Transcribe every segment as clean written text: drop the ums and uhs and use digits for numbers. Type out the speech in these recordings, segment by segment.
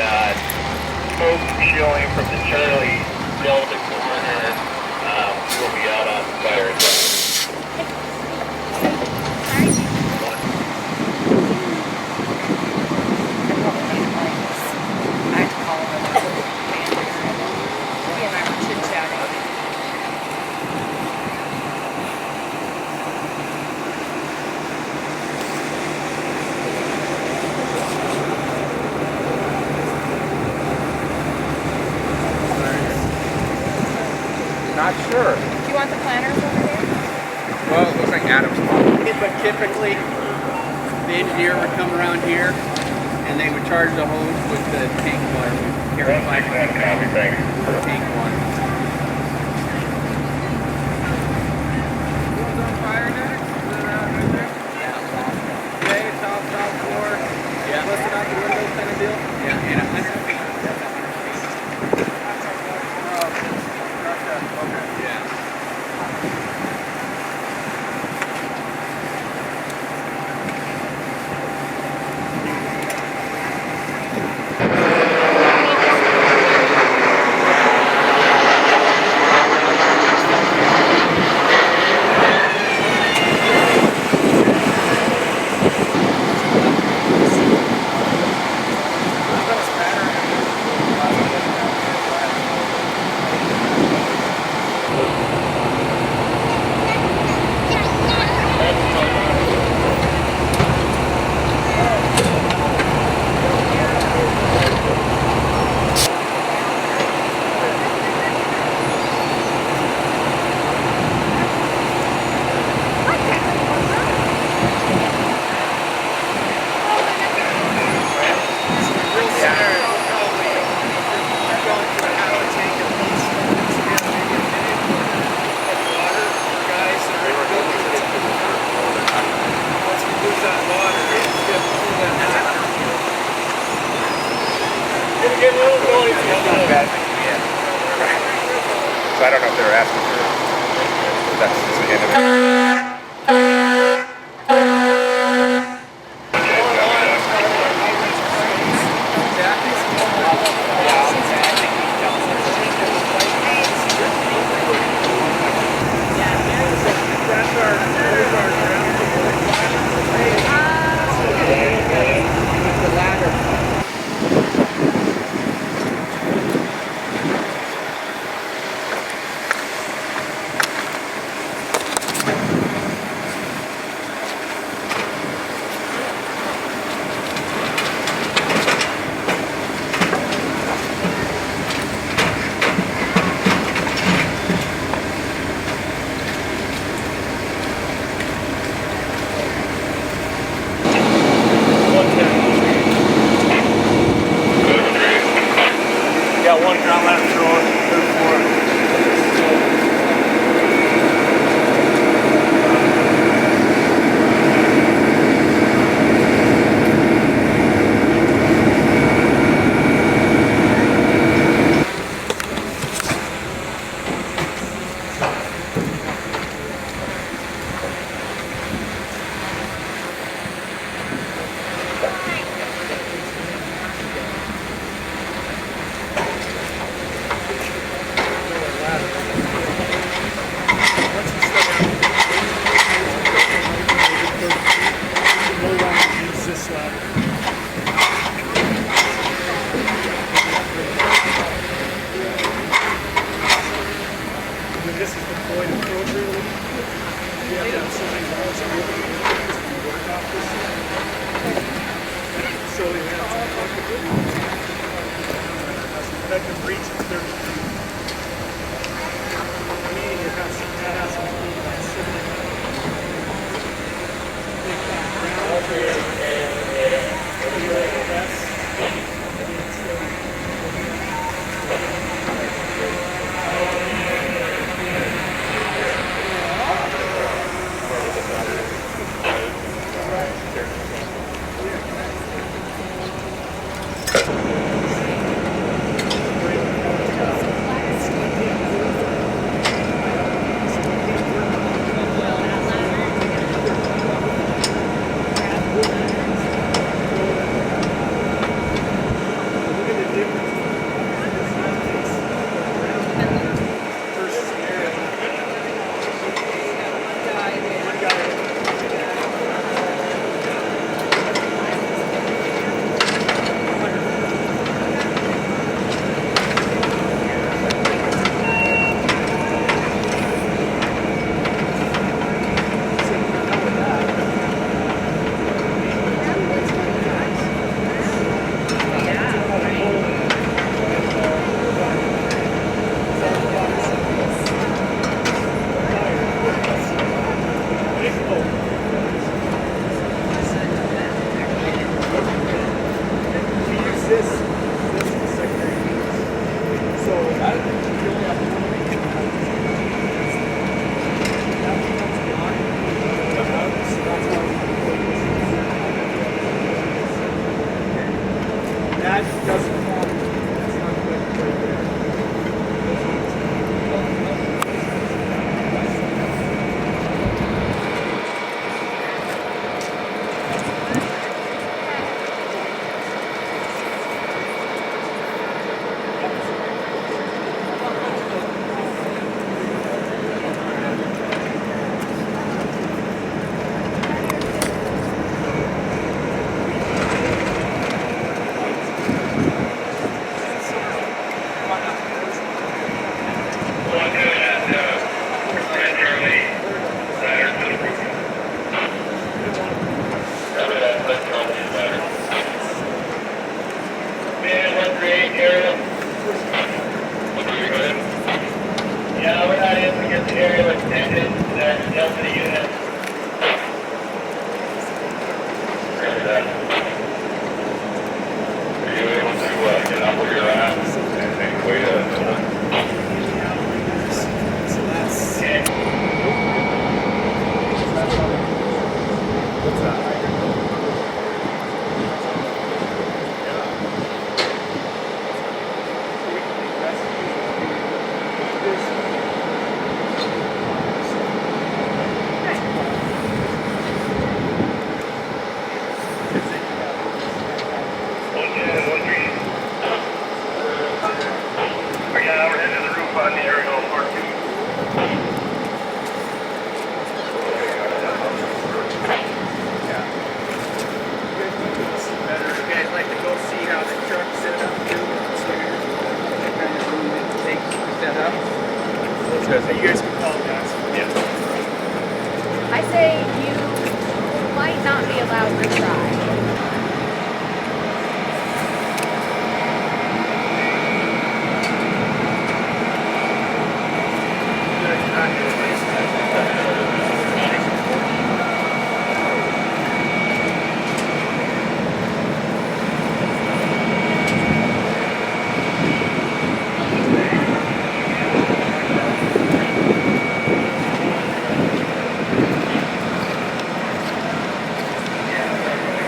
smoke showing from the Charlie Delta corner. We will be out on fire. I had to call him about it. He and I were chit-chatting. Not sure. Do you want the planners over here? Well, it looks like Adam's fault. But typically, the engineer would come around here, and they would charge the hose with the tank water. Carry Copy, thanks. tank water. Who's on fire next? Is it around right there? Yeah. Okay, top floor. Yeah. Busted out the windows kind of deal? Yeah, and 100 feet. That's 100 feet. Okay, yeah. Get a little noisy. So I don't know if they were asking for that's just the end of it. Got one ground left thrown. Good for it. This is the point of closure. You have to have so many balls that you work off this. So we have to talk to them. That can reach 30 feet. Meaning it has to be about 70 big background. Yeah, we're not able to get the aerial extended. There's Delta unit. Are you able to get up where you're at and wait So that's. Okay. What's that? Yeah, we're heading to the roof on the aerial part two. Better. You guys like to go see how the truck's set up too? What kind of room it takes to set up? You guys can call guys. Yeah. I say you might not be allowed to try. Yeah.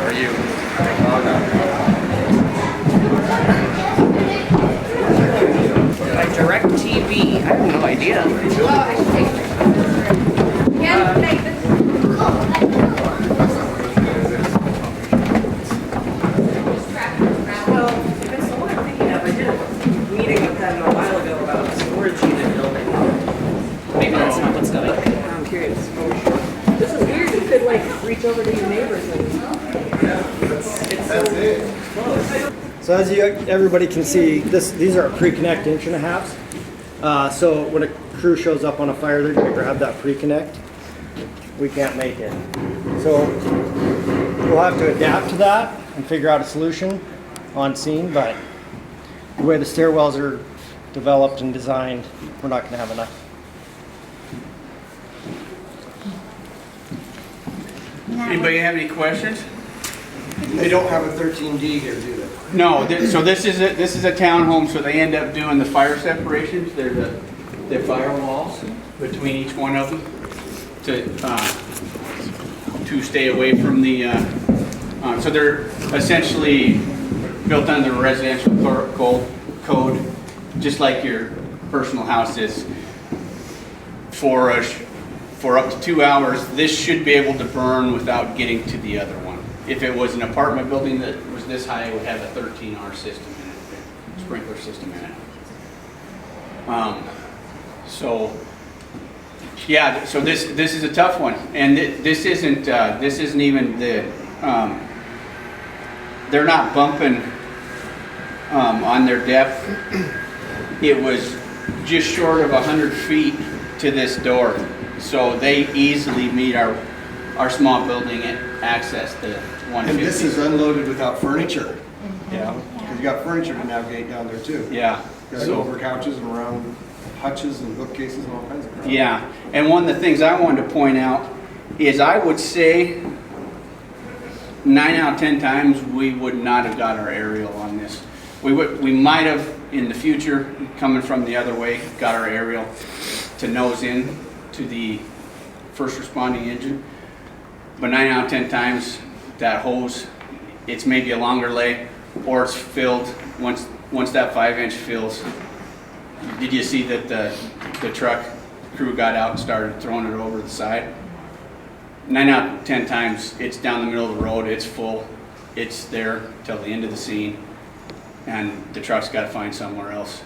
are you? Like Direct TV. I have no idea. I should take a picture. Again, Nathan. Well, that's the one I'm thinking of. I did a meeting with them a while ago about a storage unit building. Maybe that's not what's going on. I'm curious. This is weird. You could like reach over to your neighbors and it's so close. So as everybody can see, these are pre-connect 1.5 inch. So when a crew shows up on a fire, they're going to grab that pre-connect. We can't make it. So we'll have to adapt to that and figure out a solution on scene, but the way the stairwells are developed and designed, we're not going to have enough. Anybody have any questions? They don't have a 13D here, do they? No, so this is a townhome, so they end up doing the fire separations. They're the firewalls between each one of them to stay away from the, so they're essentially built under residential code, just like your personal house is. For up to 2 hours, this should be able to burn without getting to the other one. If it was an apartment building that was this high, it would have a 13R system in it, sprinkler system in it. So, yeah, so this is a tough one, and this isn't even the. They're not bumping on their depth. It was just short of 100 feet to this door, so they easily meet our small building access to 150. And this is unloaded without furniture. Yeah. Because you got furniture to navigate down there too. Yeah. You got to go over couches and around hutches and bookcases and all kinds of crap. Yeah, and one of the things I wanted to point out is I would say 9 out of 10 times we would not have got our aerial on this. We might have in the future, coming from the other way, got our aerial to nose in to the first responding engine. But 9 out of 10 times that hose, it's maybe a longer lay or it's filled. Once that 5-inch fills, did you see that the truck crew got out and started throwing it over the side? 9 out of 10 times it's down the middle of the road, it's full, it's there till the end of the scene, and the truck's got to find somewhere else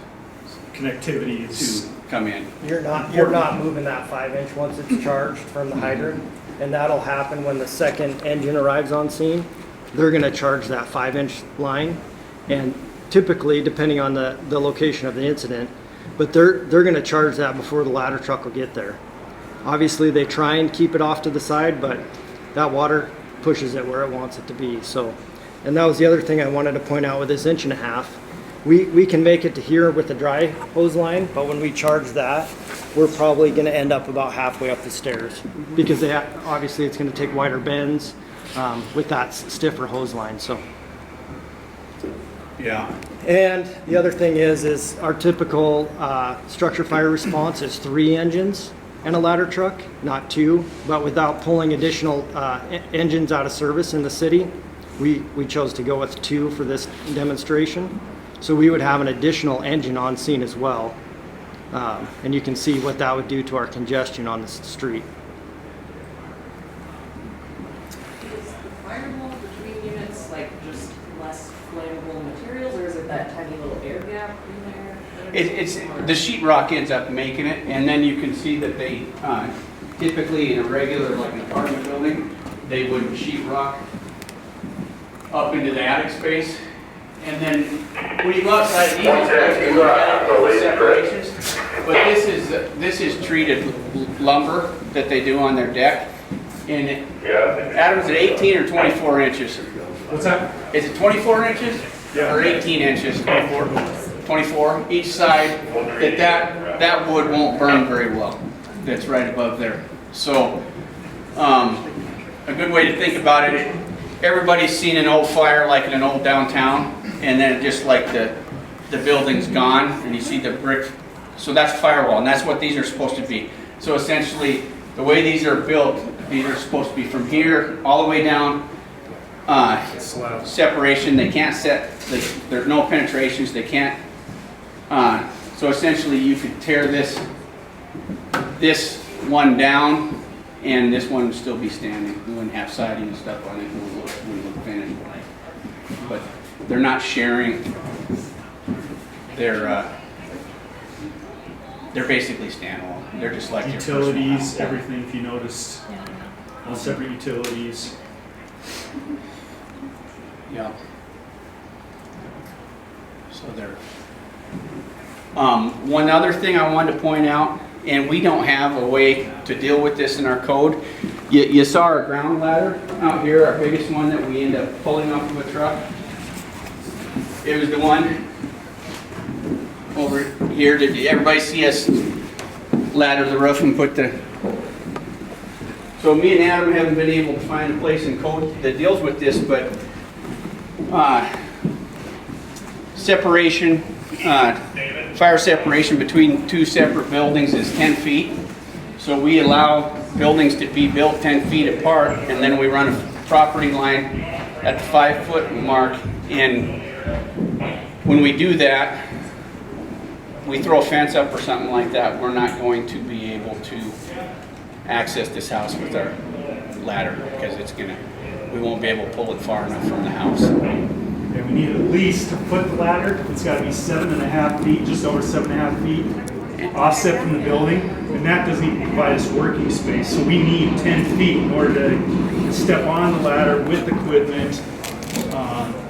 Connectivity is. to come in. You're not moving that 5-inch once it's charged from the hydrant, and that'll happen when the second engine arrives on scene. They're going to charge that 5-inch line, and typically, depending on the location of the incident, but they're going to charge that before the ladder truck will get there. Obviously, they try and keep it off to the side, but that water pushes it where it wants it to be. So, and that was the other thing I wanted to point out with this 1.5 inch. We can make it to here with the dry hose line, but when we charge that, we're probably going to end up about halfway up the stairs because obviously it's going to take wider bends with that stiffer hose line. So. Yeah. And the other thing is our typical structure fire response is 3 engines and a ladder truck, not 2. But without pulling additional engines out of service in the city, we chose to go with 2 for this demonstration. So we would have an additional engine on scene as well. And you can see what that would do to our congestion on the street. Is the firewall between units like just less flammable materials, or is it that tiny little air gap in there? It's the sheetrock ends up making it, and then you can see that they typically in a regular like an apartment building, they would sheetrock up into the attic space, and then when you go outside, these are separations. But this is treated lumber that they do on their deck, and Adam, is it 18 or 24 inches? What's that? Is it 24 inches Yeah. or 18 inches? 24 each side. That wood won't burn very well. That's right above there. So a good way to think about it, everybody's seen an old fire like in an old downtown, and then just like the building's gone and you see the brick. So that's firewall, and that's what these are supposed to be. So essentially the way these are built, these are supposed to be from here all the way down separation. They can't set, there's no penetrations. They can't, so essentially you could tear this one down and this one would still be standing. We wouldn't have siding and stuff on it. It wouldn't look finished. But they're not sharing. They're basically standalone. They're just like your Utilities, personal home. everything, if you noticed, all separate utilities. Yeah. So there. One other thing I wanted to point out, and we don't have a way to deal with this in our code. You saw our ground ladder out here, our biggest one that we end up pulling off of a truck. It was the one over here. Did everybody see us ladder the roof and put the... So me and Adam haven't been able to find a place in code that deals with this, but separation, fire separation between two separate buildings is 10 feet. So we allow buildings to be built 10 feet apart, and then we run a property line at the 5-foot mark. And when we do that, we throw a fence up or something like that, we're not going to be able to access this house with our ladder because we won't be able to pull it far enough from the house. And we need at least, to put the ladder, it's got to be 7.5 feet, just over 7.5 feet, offset from the building, and that doesn't even provide us working space. So we need 10 feet in order to step on the ladder with equipment,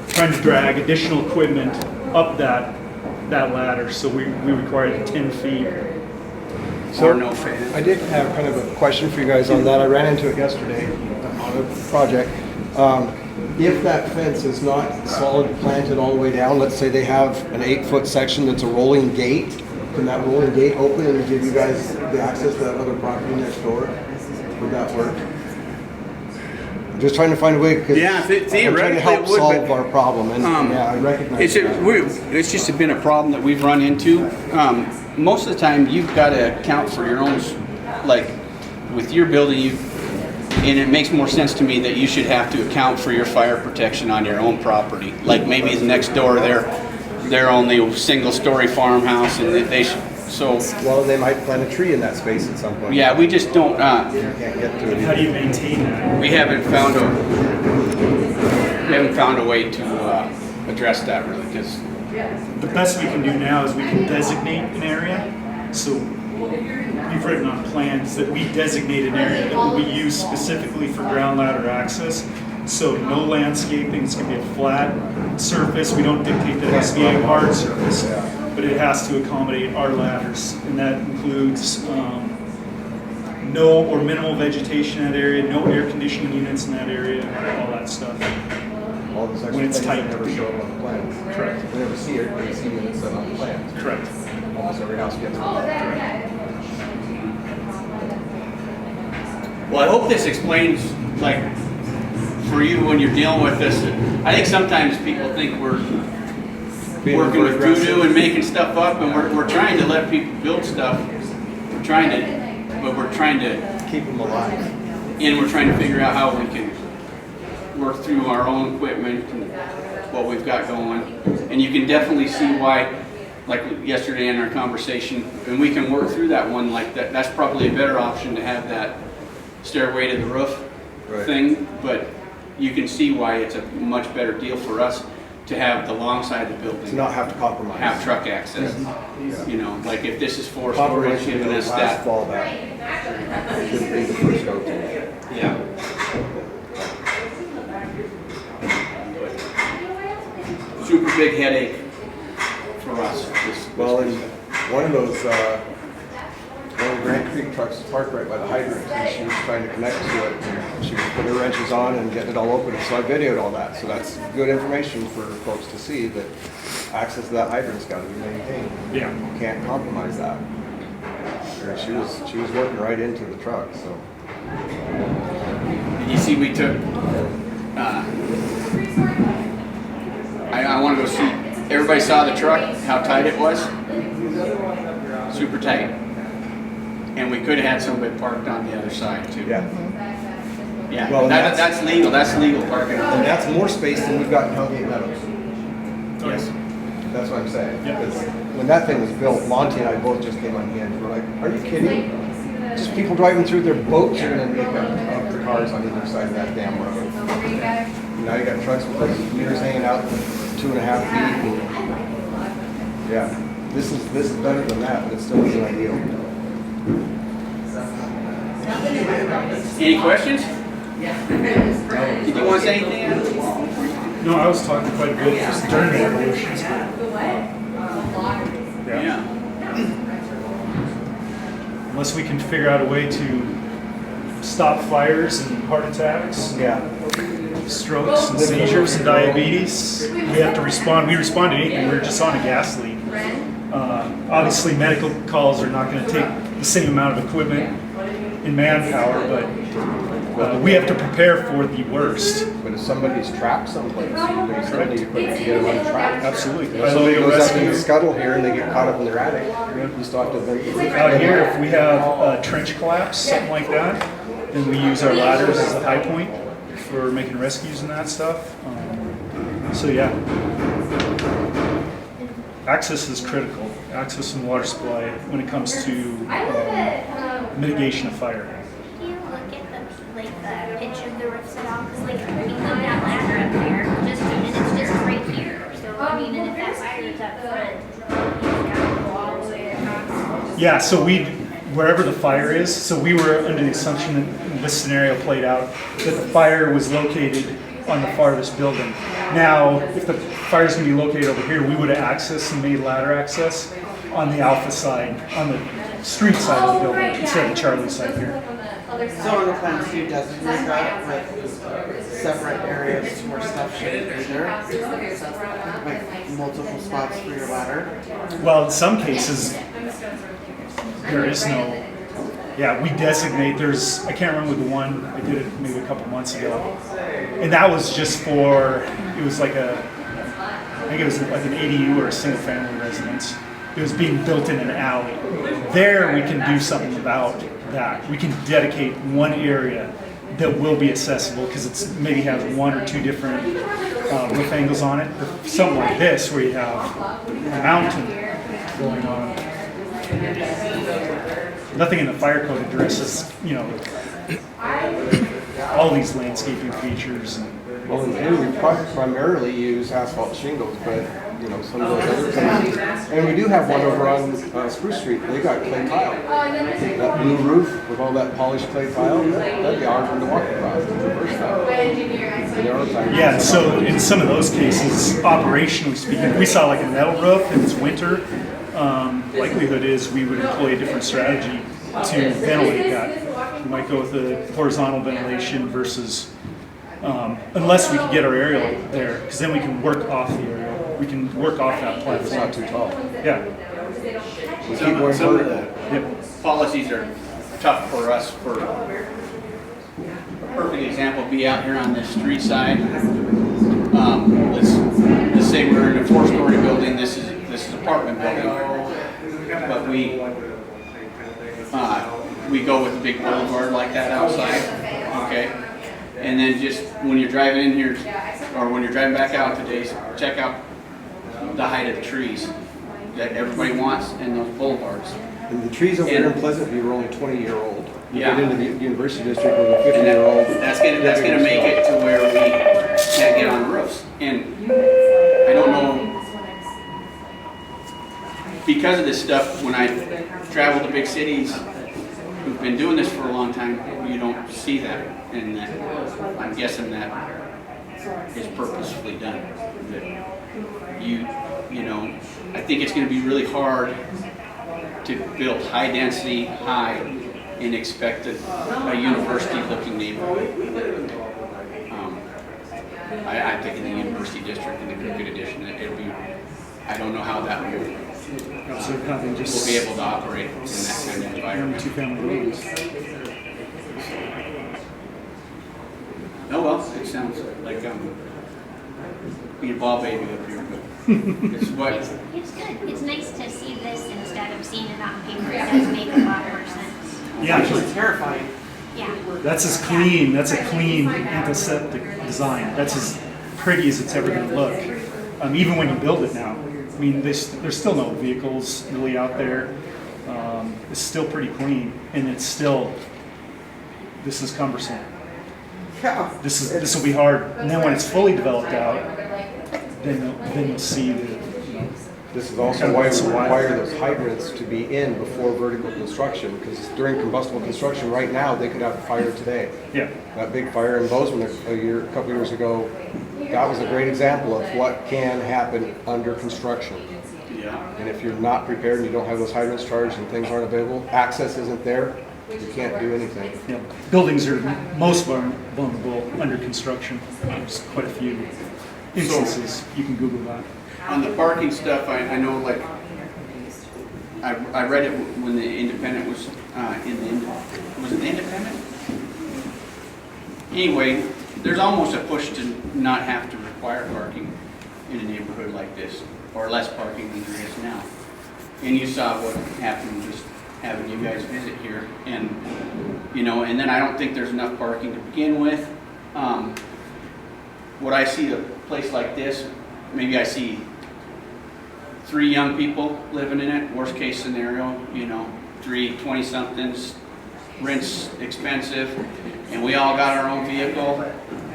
trying to drag additional equipment up that ladder. So we require 10 feet. Or no fan. I did have kind of a question for you guys on that. I ran into it yesterday on a project. If that fence is not solid planted all the way down, let's say they have an 8-foot section that's a rolling gate, can that rolling gate open and give you guys the access to that other property next door? Would that work? I'm just trying to find a way, because Yeah, I'm trying theoretically to help it would, solve but our problem, and yeah, I recognize that. it's just been a problem that we've run into. Most of the time, you've got to account for your own, like with your building, and it makes more sense to me that you should have to account for your fire protection on your own property. Like maybe the next door, they're only a single-story farmhouse, and they should. So Well, they might plant a tree in that space at some point. yeah, we just don't. You can't get to it. How do you maintain that? We haven't found a way to address that really, because The best we can do now is we can designate an area. So we've written on plans that we designate an area that will be used specifically for ground ladder access. So no landscaping, it's going to be a flat surface. We don't dictate that it has to be a hard surface, but it has to accommodate our ladders. And that includes no or minimal vegetation in that area, no air conditioning units in that area, all that stuff. All those extra When it's things tight. that never show up on the plans. Correct. We never see it, but we see when it's set on the plans. Correct. Almost every house gets one. well, I hope this explains, like, for you when you're dealing with this. I think sometimes people think we're Being working with aggressive. voodoo and making stuff up, and we're trying to let people build stuff. We're trying to Keep them alive. and we're trying to figure out how we can work through our own equipment and what we've got going. And you can definitely see why, like yesterday in our conversation, and we can work through that one like that. That's probably a better option to have that stairway to the roof Right. thing, but you can see why it's a much better deal for us to have the long side of the building. To not have to compromise. Have truck access. You know, like if this is 4 storage, Compromise giving is us the last that. fallback. It shouldn't be the first go-to. Yeah. Super big headache for us. Well, and one of those, one of the Grant Creek trucks is parked right by the hydrant, and she was trying to connect to it, and she was putting her wrenches on and getting it all open, so I videoed all that, so that's good information for folks to see, that access to that hydrant's gotta be maintained. Yeah. You can't compromise that. And she was working right into the truck, so. You see, we took, I want to go see, everybody saw the truck, how tight it was? Super tight. And we could have had somebody parked on the other side too. Yeah. Yeah, Well, that's legal parking. And that's more space than we've got in Hellgate Meadows. Yes. That's what I'm saying. Yeah. Because when that thing was built, Monty and I both just came unhinged. We're like, are you kidding? Just people driving through their boats are gonna make up the cars on either side of that damn road. Now you got trucks with like meters hanging out 2.5 feet. Yeah, this is better than that, but it still isn't ideal. Any questions? Did you want to say anything, Adam? No, I was talking quite a bit just during the evolutions. Yeah. Unless we can figure out a way to stop fires and heart attacks, Yeah. strokes and seizures and diabetes, we have to respond. We respond to anything. We're just on a gas lead. Obviously, medical calls are not going to take the same amount of equipment and manpower, but we have to prepare for the worst. But if somebody's trapped someplace, you still need equipment to get them untrapped. Absolutely. If somebody goes up in the scuttle here and they get caught up in their attic, you still have to eventually. Out here, if we have a trench collapse, something like that, then we use our ladders as a high point for making rescues and that stuff. So yeah, access is critical. Access and water supply when it comes to mitigation of fire. Do you look at the pitch of the roofs at all? Because you put that ladder up there, and it's just right here. So I mean, and if that fire is up front, you've got to go all the way across. Yeah, so wherever the fire is, so we were under the assumption that this scenario played out, that the fire was located on the farthest building. Now, if the fire is going to be located over here, we would have access and made ladder access on the Alpha side, on the street side of the building, instead of the Charlie side here. So on the plans, do you designate that with separate areas where stuff shouldn't be there? Like multiple spots for your ladder? Well, in some cases, there is no. Yeah, we designate. I can't remember the one. I did it maybe a couple months ago, and that was just for. It was like I think it was like an ADU or a single-family residence. It was being built in an alley. There, we can do something about that. We can dedicate one area that will be accessible because it's maybe has one or two different roof angles on it. But something like this, where you have a mountain going on. Nothing in the fire code addresses, all these landscaping features. Well, in here, we primarily use asphalt shingles, but, some of those other things. And we do have one over on Spruce Street. They got clay tile. That blue roof with all that polished clay tile, that'd be hard for them to walk across. Yeah, so in some of those cases, operationally speaking, if we saw like a metal roof and it's winter, likelihood is we would employ a different strategy to ventilate that. We might go with a horizontal ventilation versus, unless we can get our aerial there, because then we can work off the aerial. We can work off that platform. It's not too tall. Yeah. Some of the policies are tough for us. For a perfect example, be out here on this street side. Let's say we're in a 4-story building. This is apartment building, but we go with a big boulevard like that outside. Okay, and then just when you're driving in here, or when you're driving back out today, check out the height of the trees that everybody wants in those boulevards. And the trees over here in Pleasantview were only 20-year-old. You Yeah. get into the University District with a 50-year-old. That's gonna make it to where we can't get on roofs. And I don't know, because of this stuff, when I travel to big cities who've been doing this for a long time, you don't see that. And I'm guessing that is purposefully done. That I think it's going to be really hard to build high density, high, and expect a university-looking neighborhood. I'm thinking the University District and the Crooked Edition. It'll be. I don't know how that will. So nothing just We'll be able to operate in that kind of environment. two-family buildings. Oh well, it sounds like being a ball baby up here, but it's what. It's good. It's nice to see this instead of seeing it on paper. It does make a lot more sense. Yeah, It's actually terrifying. Yeah. That's as clean, that's a clean antiseptic design. That's as pretty as it's ever gonna look. Even when you build it now. I mean, there's still no vehicles really out there. It's still pretty clean, and it's still, this is cumbersome. This will be hard. And then when it's fully developed out, then you'll see the, This is also why we require those hydrants to be in before vertical construction, because during combustible construction right now, they could have a fire today. yeah. That big fire in Bozeman a couple years ago, that was a great example of what can happen under construction. Yeah. And if you're not prepared and you don't have those hydrants charged and things aren't available, access isn't there, you can't do anything. Yeah. Buildings are most vulnerable under construction. There's quite a few instances. You can Google that. On the parking stuff, I know, like, I read it when the Independent was was it the Independent? Anyway, there's almost a push to not have to require parking in a neighborhood like this, or less parking than there is now. And you saw what happened just having you guys visit here, and and then I don't think there's enough parking to begin with. What I see a place like this, maybe I see 3 young people living in it, worst case scenario, 3 20-somethings, rent's expensive, and we all got our own vehicle,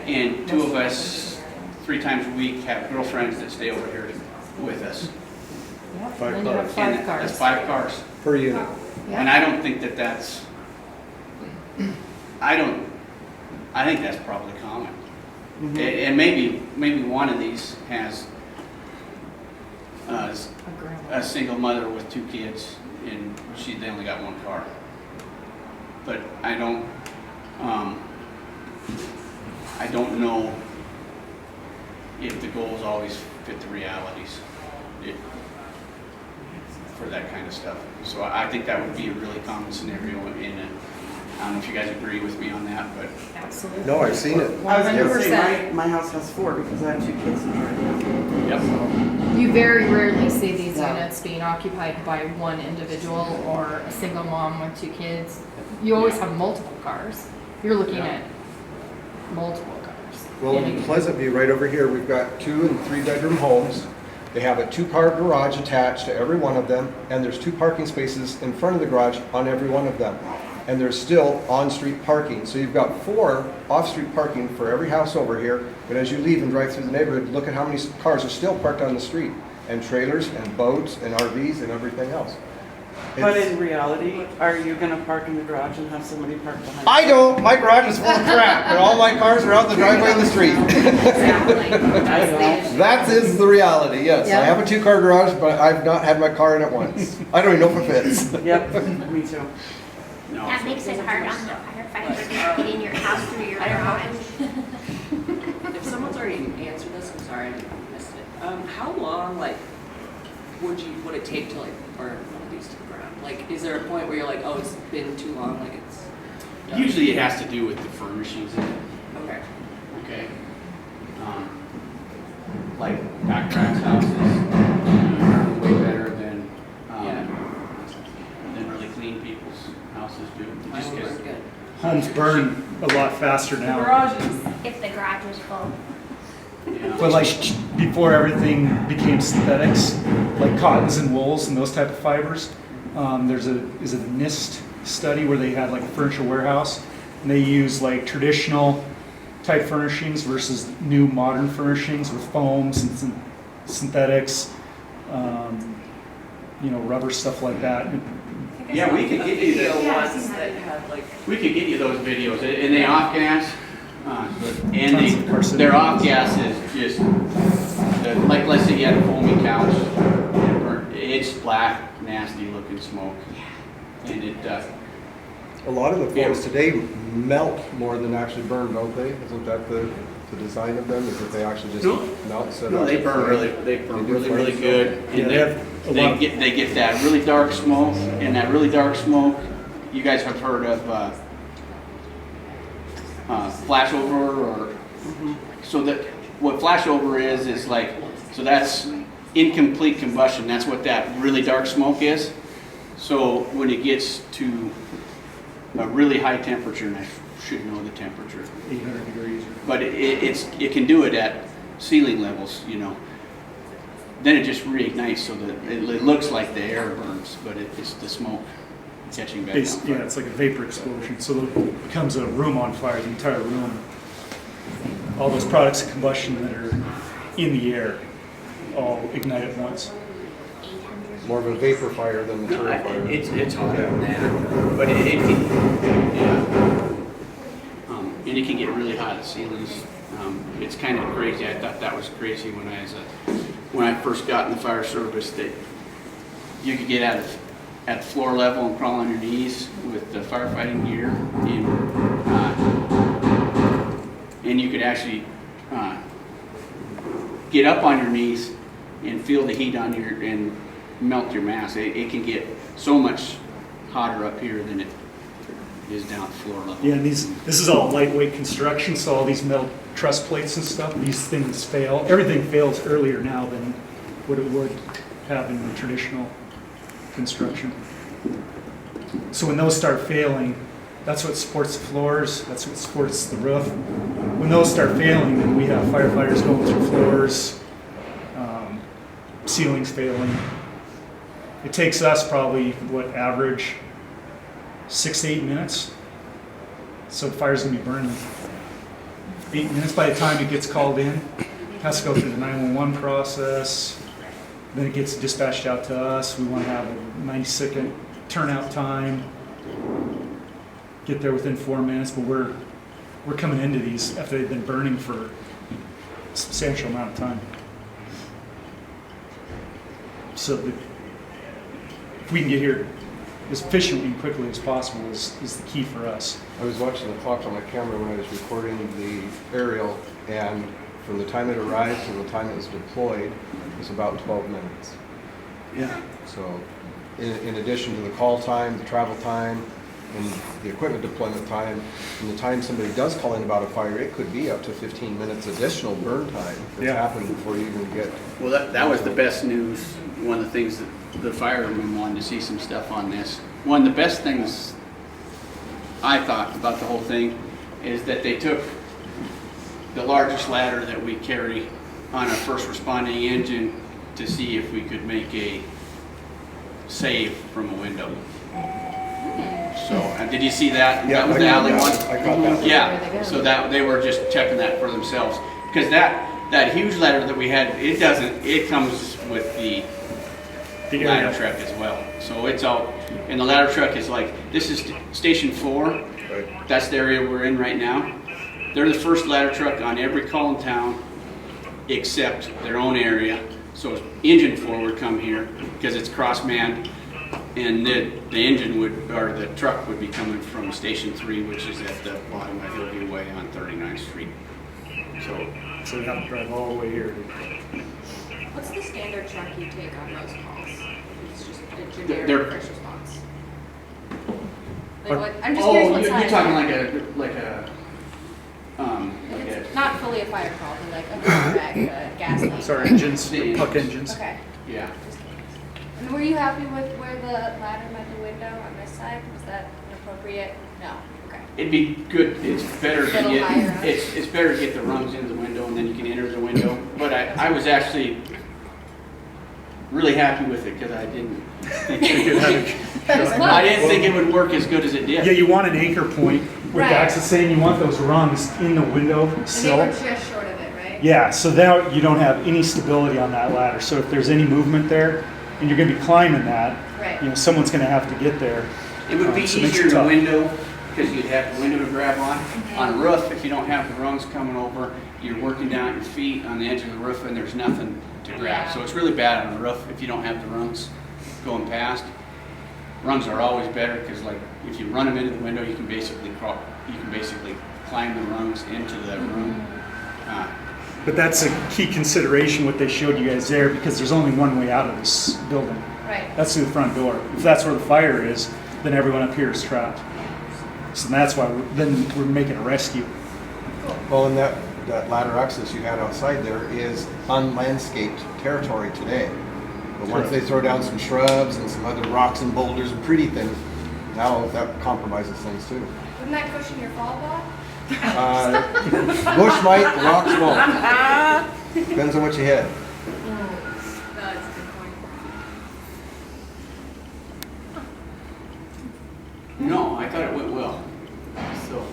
and 2 of us 3 times a week have girlfriends that stay over here with us. Five And you have cars 5 And cars. that's 5 cars. per unit. And I don't think that's, I think that's probably common. And maybe one of these has a single mother with 2 kids, and they only got 1 car. But I don't know if the goals always fit the realities for that kind of stuff. So I think that would be a really common scenario in it. I don't know if you guys agree with me on that, but Absolutely. No, I've seen it. I was gonna say, 100%. my house has 4 because I have 2 kids in there. yep. You very rarely see these Yeah. units being occupied by one individual or a single mom with 2 kids. You always have multiple cars. You're looking Yeah. at multiple cars. Well, And in it- Pleasant View, right over here, we've got 2 and 3 bedroom homes. They have a 2-car garage attached to every one of them, and there's 2 parking spaces in front of the garage on every one of them. And there's still on-street parking. So you've got 4 off-street parking for every house over here, but as you leave and drive through the neighborhood, look at how many cars are still parked on the street, and trailers, and boats, and RVs, and everything else. But It's- in reality, are you gonna park in the garage and have somebody park behind you? I don't, my garage is full of crap, and all my cars are out in the driveway in the street. Exactly. That is the reality, yes. Yeah. I have a 2-car garage, but I've not had my car in it once. I don't even know if it fits. Yep, me too. No. That makes it hard on the firefighters to get in your house through your garage. If someone's already answered this, I'm sorry, I missed it. How long, would it take to burn one of these to the ground? Is there a point where you're like, oh, it's been too long, it's done? Usually it has to do with the furnishings in it. Okay. Okay. Like backtracks houses, way better than really clean people's houses do. Just Mine 'cause- was good. Homes burn a lot faster now. If the garage is full. But like before everything became synthetics, like cottons and wools and those type of fibers, is it a NIST study where they had like a furniture warehouse and they use like traditional type furnishings versus new modern furnishings with foams and synthetics, rubber stuff like that. Yeah, we could get you Video the, ones that had we could get you those videos, and they off gas, and Tons of carcinogens. their off gas is just, like let's say you had a foamy couch, it burnt, it's black, nasty looking smoke, and it, A lot of the foams today melt more than actually burn, don't they? Isn't that the design of them, is that they actually just melt instead no, of... they burn really flames. good, Yeah, and they have a lot. they get that really dark smoke, and that really dark smoke, you guys have heard of, flashover, or, so that, what flashover is like, so that's incomplete combustion, that's what that really dark smoke is. So when it gets to a really high temperature, and I should know the temperature. 800 degrees. But it can do it at ceiling levels, you know. Then it just reignites so that it looks like the air burns, but it's the smoke catching back on fire. Yeah, it's like a vapor explosion. So it becomes a room on fire, the entire room. All those products of combustion that are in the air all ignite at once. More of a vapor fire than No, material fire. it's hotter than that, but it can, yeah. And it can get really hot at ceilings. It's kind of crazy. I thought that was crazy when I first got in the fire service, that you could get at floor level and crawl on your knees with the firefighting gear, and you could actually get up on your knees and feel the heat on your and melt your mask. It can get so much hotter up here than it is down at floor level. Yeah, and this is all lightweight construction, so all these metal truss plates and stuff, these things fail. Everything fails earlier now than what it would have in the traditional construction. So when those start failing, that's what supports the floors, that's what supports the roof. When those start failing, then we have firefighters going through floors, ceilings failing. It takes us probably, average 6 to 8 minutes. So the fire's gonna be burning 8 minutes by the time it gets called in. It has to go through the 911 process. Then it gets dispatched out to us. We want to have a 90-second turnout time. Get there within 4 minutes, but we're coming into these after they've been burning for a substantial amount of time. So if we can get here as efficiently and quickly as possible is the key for us. I was watching the clock on my camera when I was recording the aerial, and from the time it arrived to the time it was deployed, it was about 12 minutes. Yeah. So in addition to the call time, the travel time, and the equipment deployment time, from the time somebody does call in about a fire, it could be up to 15 minutes additional burn time that's happened before you even get... Well, that was the best news. One of the things that the firemen wanted to see some stuff on this. One of the best things I thought about the whole thing is that they took the largest ladder that we carry on a first responding engine to see if we could make a save from a window. So, did you see that? Yeah, that was the alley one? I caught that. Yeah, so that they were just checking that for themselves. Because that huge ladder that we had, it comes with the ladder truck as well. So it's all, and the ladder truck is like, this is station 4. Right. That's the area we're in right now. They're the first ladder truck on every call in town except their own area. So engine 4 would come here because it's cross-manned, and the engine would, or the truck would be coming from station 3, which is at the bottom of Hillview Way on 39th Street. So we have to drive all the way here. What's the standard truck you take on those calls? It's just a generic They're- first response. Like what, I'm just curious what size. You're talking like a It's not fully a fire call, but like a back, gas tank. It's our engines, The puck engines. Okay. yeah. And were you happy with where the ladder met the window on this side? Was that an appropriate? No. Okay. It'd be good. It's better to Little higher up. get it's better to get the rungs into the window and then you can enter the window. But I was actually really happy with it because I didn't think I didn't think it would work as good as it did. Yeah, you want an anchor point. What Right. Dax is saying, you want those rungs in the window And sill. they were just short of it, right? Yeah, so now you don't have any stability on that ladder. So if there's any movement there, and you're going to be climbing that, Right. someone's going to have to get there. It would be So it makes easier it to tough. window because you'd have the window to grab on. On a roof, if you don't have the rungs coming over, you're working down at your feet on the edge of the roof and there's nothing to grab. Yeah. So it's really bad on a roof if you don't have the rungs going past. Rungs are always better because like if you run them into the window, you can basically climb the rungs into the room. But that's a key consideration, what they showed you guys there, because there's only one way out of this building. Right. That's through the front door. If that's where the fire is, then everyone up here is trapped. So that's why we're making a rescue. Well, and that ladder access you had outside there is unlandscaped territory today. But once they throw down some shrubs and some other rocks and boulders and pretty things, Now that compromises things too. Wouldn't that cushion your fall block? Bush might, rocks won't. Depends on what you hit. That's a good point. No, I thought it went well. So,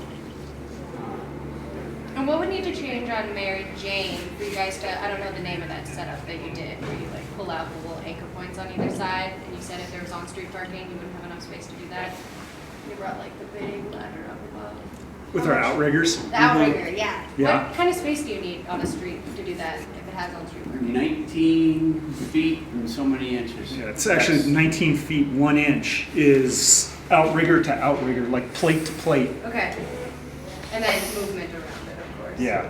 And what would need to change on Mary Jane for you guys to, I don't know the name of that setup that you did, where you like pull out the little anchor points on either side, and you said if there was on-street parking, you wouldn't have enough space to do that. You brought like the big ladder up above. With our outriggers. The outrigger, yeah. Yeah. What kind of space do you need on a street to do that if it has on-street parking? 19 feet and so many inches. Yeah, it's actually 19 feet 1 inch is outrigger to outrigger, like plate to plate. Okay. And then movement around it, of course. Yeah.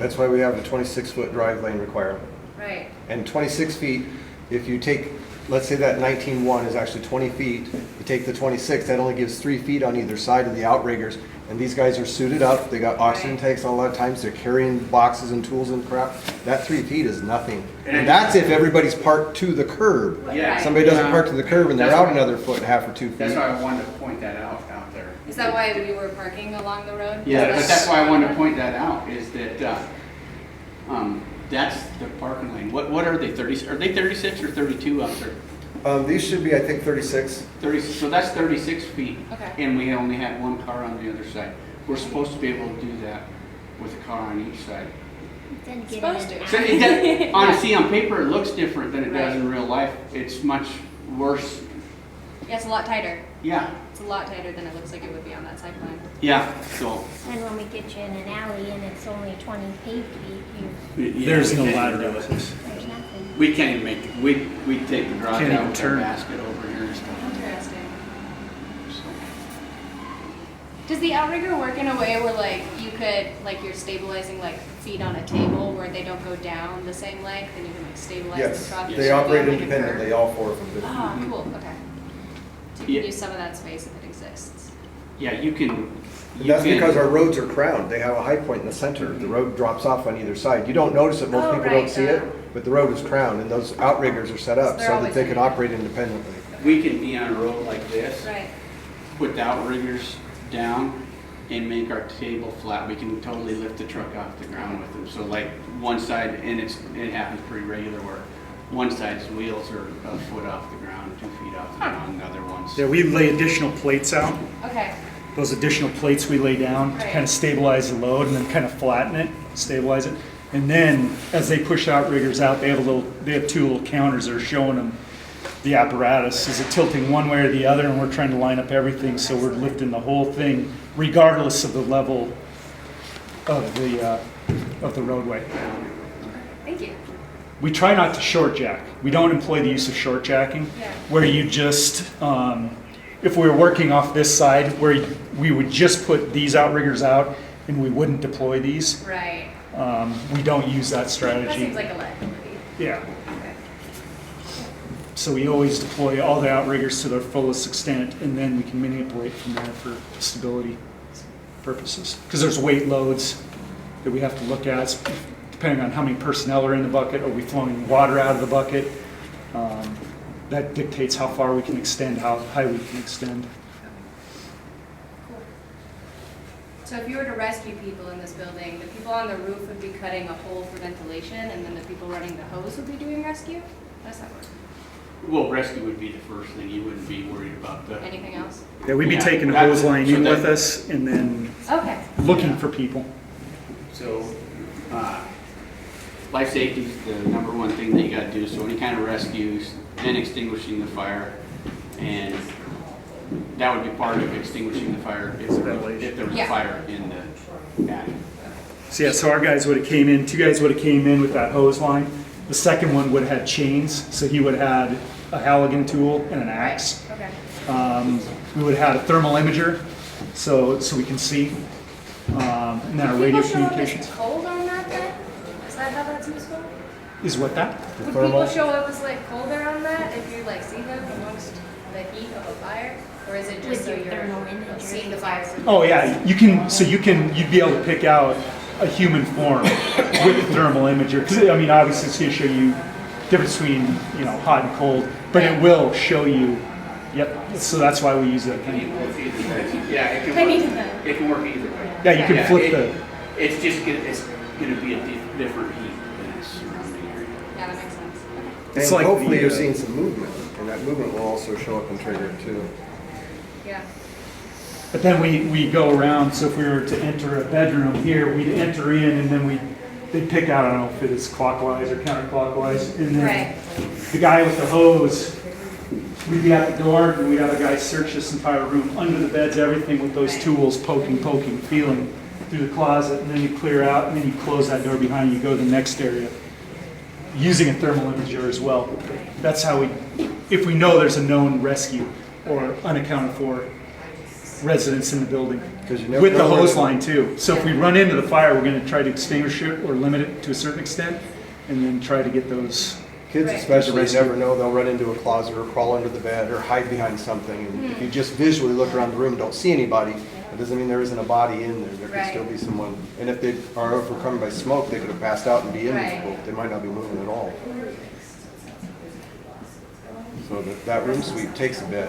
That's why we have the 26-foot drive lane requirement. Right. And 26 feet, if you take, let's say that 19.1 is actually 20 feet, you take the 26, that only gives 3 feet on either side of the outriggers. And these guys are suited up, they got oxygen Right. tanks a lot of times, they're carrying boxes and tools and crap. That 3 feet is nothing. And- And that's if everybody's parked to the curb. Yeah. Somebody doesn't park to the curb and they're That's out why- another foot and a half or 2 feet. That's why I wanted to point that out there. Is that why you were parking along the road? Yeah, but Is that's that- why I wanted to point that out, is that, that's the parking lane. What are they, 30, are they 36 or 32 out there? These should be, I think, 36. 30, so that's 36 feet. Okay. And we only had one car on the other side. We're supposed to be able to do that with a car on each side. Then get Supposed in to. So it does, honestly, on paper, it looks different than it does Right. in real life. It's much worse. Yeah, it's a lot tighter. Yeah, It's a lot tighter than it looks like it would be on that side plan. yeah, so. And when we get you in an alley and it's only 20 paved feet, yeah, There's we no can't ladder do to it. it. there's nothing. We can't even make it. We take the garage Can't out even with turn. our basket over here and stuff. Interesting. So. Does the outrigger work in a way where like you could, like you're stabilizing like feet on a table where they don't go down the same length and you can like stabilize Yes, the truck? they so operate you don't make a independently, curve? all four of them do. Ah, Mhm. cool, okay. So you Yeah. can use some of that space if it exists. Yeah, you can. And you that's can- because our roads are crowned. They have a high point in the center. The road drops off on either side. You don't notice it, most Oh, people right, don't see it, but the road is crowned and those outriggers are set up So they're so that always they can in. operate independently. We can be on a road like this, Right. put the outriggers down and make our table flat. We can totally lift the truck off the ground with them. So like one side, and it happens pretty regular where one side's wheels are a foot off the ground, 2 feet off the ground, the other one's. Yeah, we lay additional plates out. Okay, Those additional plates we lay down to Right. kind of stabilize the load and then kind of flatten it, stabilize it. And then as they push outriggers out, they have 2 little counters that are showing them the apparatus. Is it tilting one way or the other? And we're trying to line up everything so we're lifting the whole thing regardless of the level of the roadway. thank you. We try not to short jack. We don't employ the use of short jacking, Yeah. where you just, if we were working off this side, where we would just put these outriggers out and we wouldn't deploy these. Right. We don't use that That strategy. seems like a liability. Yeah. Okay. So we always deploy all the outriggers to their fullest extent, and then we can manipulate from there for stability purposes. Because there's weight loads that we have to look at, depending on how many personnel are in the bucket. Are we flowing water out of the bucket? That dictates how far we can extend, how high we can extend. Cool. So if you were to rescue people in this building, the people on the roof would be cutting a hole for ventilation, and then the people running the hose would be doing rescue? How does that work? Well, rescue would be the first thing. You wouldn't be worried about the. Anything else? Yeah, we'd be Yeah, taking the that- hose line so in that- with us and then Okay. looking for people. So, life safety is the number one thing that you gotta do, so any kind of rescues, then extinguishing the fire, and that would be part of extinguishing the fire if there was a Yeah. fire in the attic. So yeah, so our guys would have came in, 2 guys would have came in with that hose line. The second one would have had chains, so he would have had a Halligan tool and an axe. Okay. We would have had a thermal imager, so we can see. And then our radio People show up communications. as cold on that then? Is that how that's useful? Is what that? Would thermal? people show up as like colder on that if you like see them amongst the heat of a fire? Or is it just With so your you're thermal imagery. seeing the fire? Oh yeah, you'd be able to pick out a human form with the thermal imager. Because I mean, obviously it's going to show you difference between hot and cold, but it will show you Yep, so that's why we use that thing. Yeah, it I needed can that. work, it can work either way. Yeah, you can flip the, It's just gonna be a different heat than its surrounding area. Yeah, that makes sense. And It's like hopefully the, you're seeing some movement, and that movement will also show up in trigger too. Yeah. but then we go around, so if we were to enter a bedroom here, we'd enter in and then they'd pick out, I don't know if it is clockwise or counterclockwise, and then Right. the guy with the hose, we'd be at the door, and we'd have a guy search this entire room, under the beds, everything with those tools, poking, feeling through the closet, and then you clear out, and then you close that door behind you, go to the next area, using a thermal imager as well. That's how if we know there's a known rescue or unaccounted for residents in the building. 'Cause you never With the know hose when- line too. So if we run into the fire, we're gonna try to extinguish it or limit it to a certain extent, and then try to get those. Kids Right. especially, Rescue. you never know, they'll run into a closet or crawl under the bed or hide behind something. And if you just visually look around the room and don't see anybody, it doesn't mean there isn't a body in there. There could Right. still be someone. And if they are overcome by smoke, they could have passed out and be Right. invisible. They might not be moving at all. So that room suite takes a bit.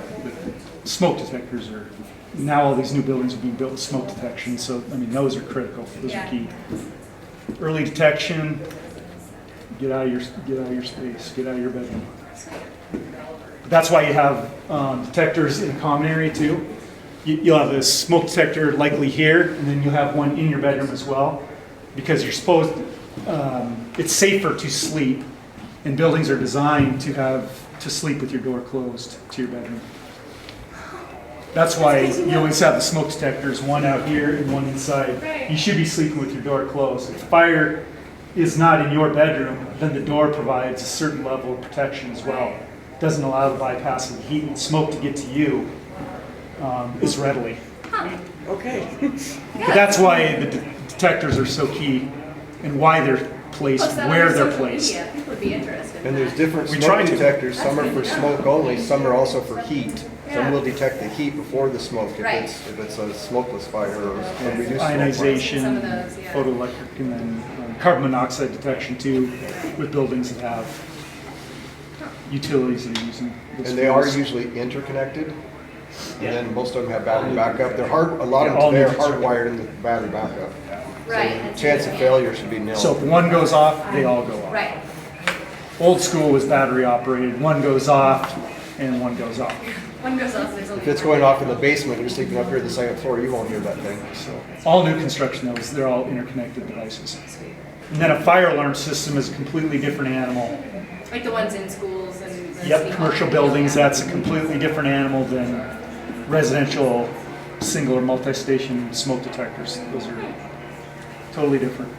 Smoke detectors are, now all these new buildings are being built with smoke detection, so, I mean, those are critical, those are Yeah. key. Early detection, get out of your space, get out of your bedroom. That's why you have detectors in a common area too. You'll have a smoke detector likely here, and then you'll have one in your bedroom as well, because you're supposed, it's safer to sleep, and buildings are designed to sleep with your door closed to your bedroom. That's why you always have the smoke detectors, one out here and one inside. Right. You should be sleeping with your door closed. If fire is not in your bedroom, then the door provides a certain level of protection as well. Doesn't allow the bypass of the heat and smoke to get to you as readily. Okay. But that's why the detectors are so key and why they're placed, Post that on where our they're social placed. media. People would be interested. in And there's that. different We smoke try to. detectors. Some are That's for good to know. smoke only, some are also for heat. Some Yeah. will detect the heat before the smoke Right. if it's a smokeless fire or a reduced smoke fire. Ionization, Some of those, yeah. photoelectric, and then carbon monoxide detection too, with buildings that have utilities that are using those And they are fuels. usually interconnected. And then most of them have battery backup. They're hard, a lot Yeah, of all them today are new construction. hardwired into battery backup. Right. So that's chance of it. failure should be nil. So if one goes off, they all go off. Right. Old school was battery operated, one goes off and one goes off. One goes off, there's only If it's one. going off in the basement, you're sleeping up here at the second floor, you won't hear that thing. So all new construction though, they're all interconnected devices. And then a fire alarm system is a completely different animal. Like the ones in schools and. the Yep, city commercial hall. buildings, Yeah. that's a completely different animal than residential single or multi-station smoke detectors. Those are totally different.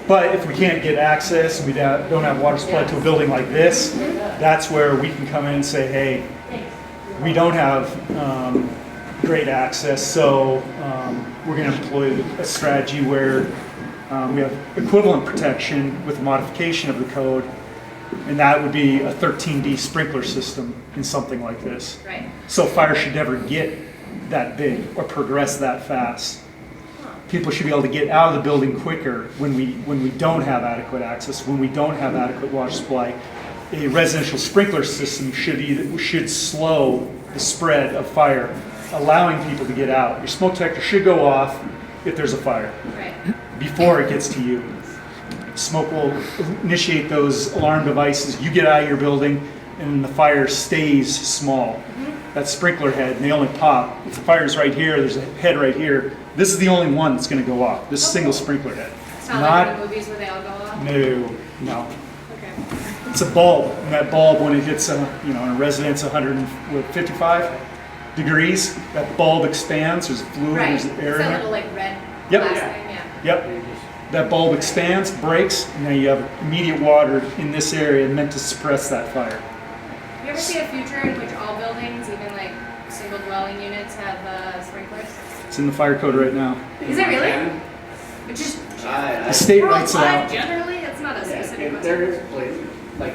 But if we can't get access, and we don't have water supply to a building like this, that's where we can come in and say, hey, we don't have great access, so we're going to employ a strategy where we have equivalent protection with a modification of the code, and that would be a 13D sprinkler system in something like this. Right. So fire should never get that big or progress that fast. People should be able to get out of the building quicker when we don't have adequate access, when we don't have adequate water supply. A residential sprinkler system should slow the spread of fire, allowing people to get out. Your smoke detector should go off if there's a fire Right. before it gets to you. Smoke will initiate those alarm devices. You get out of your building, and the fire stays small. That sprinkler head, and they only pop. If the fire's right here, there's a head right here. This is the only one that's going to go off. This single sprinkler head. It's not like in the movies where they all go off? No. Okay. It's a bulb, and that bulb, when it hits in a residence 155 degrees, that bulb expands. There's fluid, Right. there's It's air in that there. little like red Yep. glass thing, yeah. Yep. That bulb expands, breaks, and now you have immediate water in this area meant to suppress that fire. You ever see a future in which all buildings, even like single dwelling units, have sprinklers? It's in the fire code right now. Is it really? It's just The state writes it worldwide out. generally. It's not a specific. And there is places, like.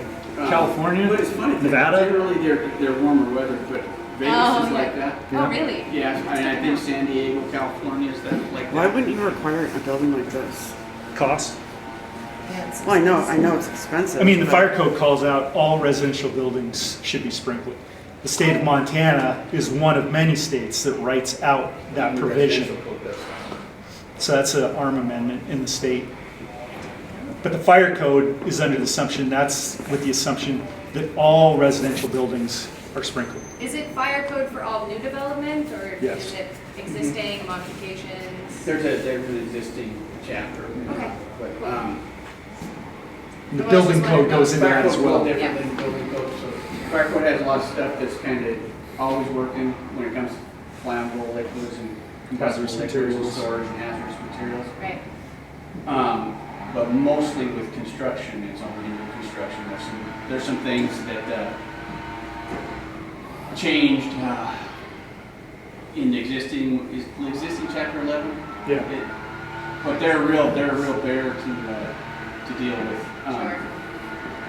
California, But it's funny, Nevada. generally they're warmer weather, but Vegas Oh, is yeah. like that. Oh, really? Yeah, I mean, I think San Diego, California is that like that. Why wouldn't you require a building like this? Cost. It's Well, I know it's expensive. I mean, the but- fire code calls out all residential buildings should be sprinkled. The state of Montana is one of many states that writes out that provision. So that's an ARM amendment in the state. But the fire code is under the assumption, that's with the assumption that all residential buildings are sprinkled. Is it fire code for all new development, or Yes. is it existing modifications? There's an existing chapter. Okay. But, And the building code goes into fire that as code's a little well. different than building code, so fire code has a lot of stuff that's kind of always working when it comes to flammable liquids and combustible Hazardous liquids and materials. storage and hazardous materials. Right. But mostly with construction, it's only new construction. There's some things that changed in the existing chapter 11. Yeah. But they're a real bear to deal with. Sure.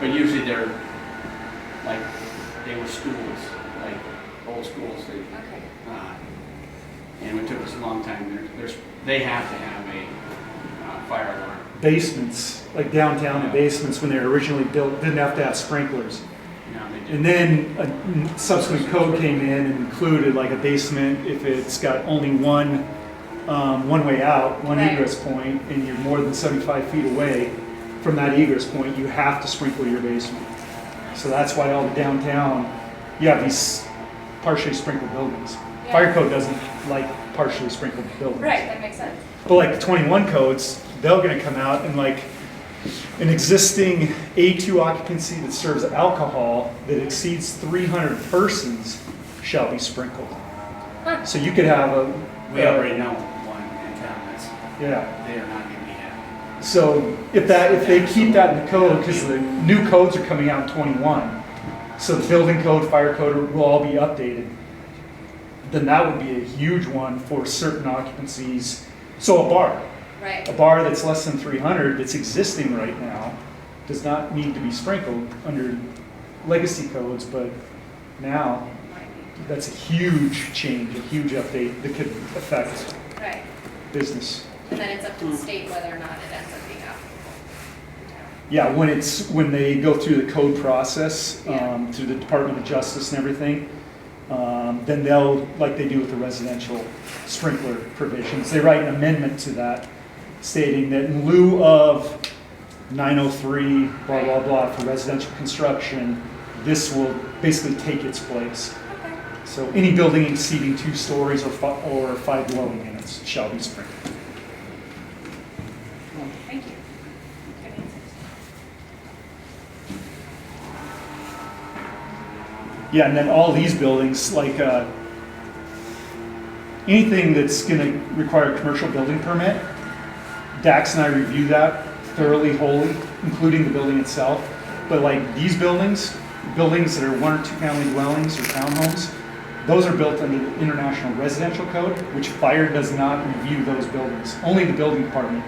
But usually they're like they were schools, like old schools. Okay. And it took us a long time. They have to have a fire alarm. Basements, like downtown, the basements when they were originally built, didn't have to have sprinklers. You know, they do. And then a subsequent code came in and included like a basement, if it's got only one way out, one Right. egress point, and you're more than 75 feet away from that egress point, you have to sprinkle your basement. So that's why all the downtown, you have these partially sprinkled buildings. Yeah. Fire code doesn't like partially sprinkled buildings. Right, that makes sense. But like the 21 codes, they're gonna come out and like an existing A2 occupancy that serves alcohol that exceeds 300 persons shall be sprinkled. So you could have a. We already know one in town that's, Yeah. they are not going to be happy. So if they keep that in the code, because the new codes are coming out in 21, so the building code, fire code will all be updated, then that would be a huge one for certain occupancies. So a bar Right. that's less than 300 that's existing right now does not need to be sprinkled under legacy codes, but now that's a huge change, a huge update that could affect Right. business. And then it's up to the state whether or not it ends up being applicable. Yeah, when they go through the code process, Yeah. through the Department of Justice and everything, then they'll, like they do with the residential sprinkler provisions, they write an amendment to that stating that in lieu of 903, blah, blah, blah, for residential construction, this will basically take its place. Okay. So any building exceeding 2 stories or 5 dwelling units shall be sprinkled. Thank you. Good answers. Yeah, and then all these buildings, like anything that's going to require a commercial building permit, Dax and I review that thoroughly, wholly, including the building itself. But like these buildings that are 1 or 2 family dwellings or townhomes, those are built under the International Residential Code, which fire does not review those buildings. Only the building department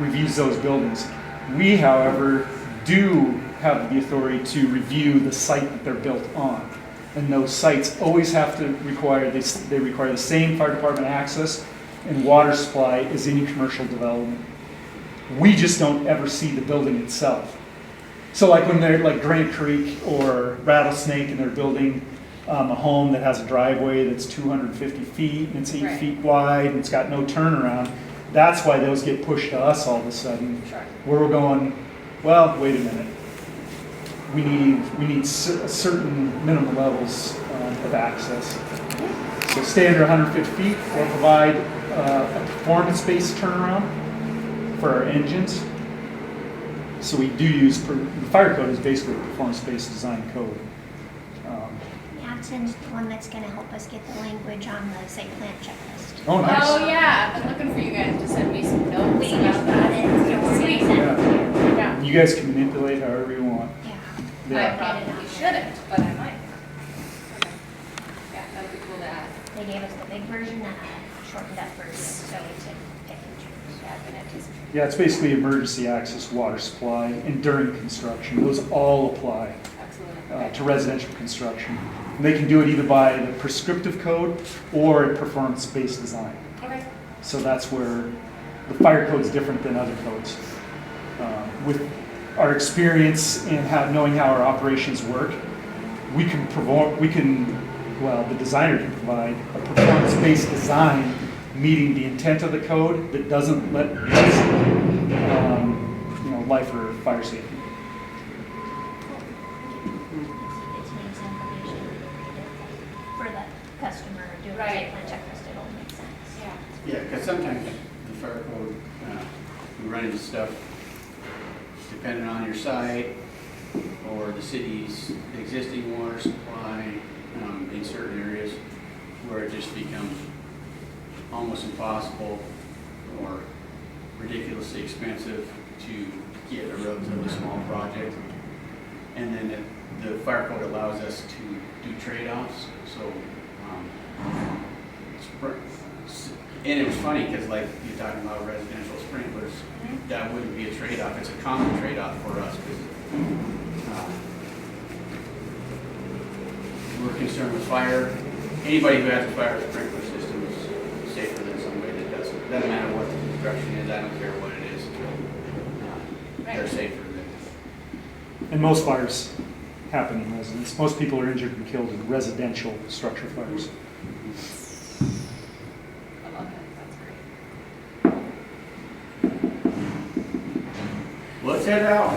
reviews those buildings. We, however, do have the authority to review the site that they're built on. And those sites always have to require, they require the same fire department access and water supply as any commercial development. We just don't ever see the building itself. So like when they're like Granite Creek or Rattlesnake and they're building a home that has a driveway that's 250 feet and it's 8 Right. feet wide and it's got no turnaround, that's why those get pushed to us all of a sudden. Sure. Where we're going, well, wait a minute. We need certain minimum levels of access. So stay under 150 feet or provide a performance-based turnaround for our engines. So we do use, the fire code is basically a performance-based design code. Yeah, send the one that's gonna help us get the language on the site plan checklist. Oh, nice. Oh, yeah, I've been looking for you guys to send me some notes We about just got that. it, so we're Sweet. gonna send it. Yeah. You guys can manipulate however you want. Yeah. I Yeah. probably shouldn't, but I might. Okay. Yeah, that would be cool to add. They gave us the big version and a shortened up version, so we could pick and choose. Yeah, good idea. Yeah, it's basically emergency access water supply and during construction. Those all apply Excellent. to residential construction. And they can do it either by the prescriptive code or a performance-based design. Okay. So that's where the fire code is different than other codes. with our experience and knowing how our operations work, the designer can provide a performance-based design meeting the intent of the code that doesn't let life or fire safety. It's an example for the customer doing a site plan checklist, it all makes sense. Yeah, because sometimes the fire code, we run into stuff depending on your site or the city's existing water supply in certain areas where it just becomes almost impossible or ridiculously expensive to get a relatively small project. And then the fire code allows us to do trade-offs. So, and it was funny because like you're talking about residential sprinklers, that wouldn't be a trade-off. It's a common trade-off for us because we're concerned with fire. Anybody who has a fire sprinkler system is safer than somebody that doesn't. Doesn't matter what the construction is. I don't care what it is. They're safer than. And most fires happen in residence. Most people are injured and killed in residential structure fires. I love it, that's great. Let's head out.